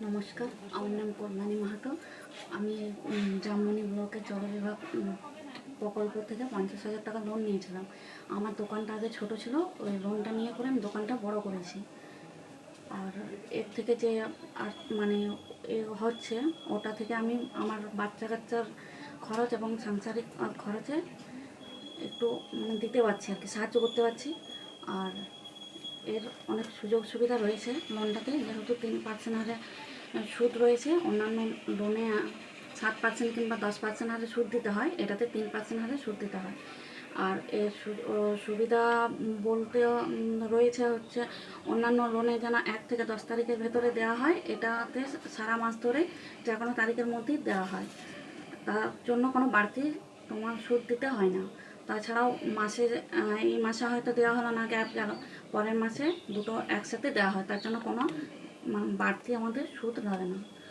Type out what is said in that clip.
নমস্কার, আমার নাম কল্যাণী মাহাতো। আমি জামমনি ব্লকের জল বিভাগ প্রকল্প থেকে 50,000 টাকা লোন নিয়েছিলাম। আমার দোকানটা আগে ছোট ছিল, ওই লোনটা নিয়ে করে আমি দোকানটা বড় করেছি। আর এর থেকে যে আর মানে হচ্ছে, ওটা থেকে আমি আমার বাচ্চা কাচ্চার খরচ এবং সাংসারিক খরচে একটু দিতে পারছি আর কি, সাহায্য করতে পারছি। আর এর অনেক সুযোগ সুবিধা রয়েছে লোনটাতে, যেহেতু 3% হারে সুদ রয়েছে। অন্যান্য লোনে 7% কিংবা 10% হারে সুদ দিতে হয়, এটাতে 3% হারে সুদ দিতে হয়। আর এর সুবিধা বলতে রয়েছে হচ্ছে, অন্যান্য লোনে যেন 1 থেকে 10 তারিখের ভেতরে দেওয়া হয়, এটাতে সারা মাস ধরে যে কোনো তারিখের মধ্যেই দেওয়া হয়। তার জন্য কোনো বাড়তি তোমার সুদ দিতে হয় না। তাছাড়াও মাসে এই মাসে হয়তো দেওয়া হলো না, গ্যাপ গেল, পরের মাসে দুটো একসাথে দেওয়া হয়, তার জন্য কোনো বাড়তি আমাদের সুদ লাগে না।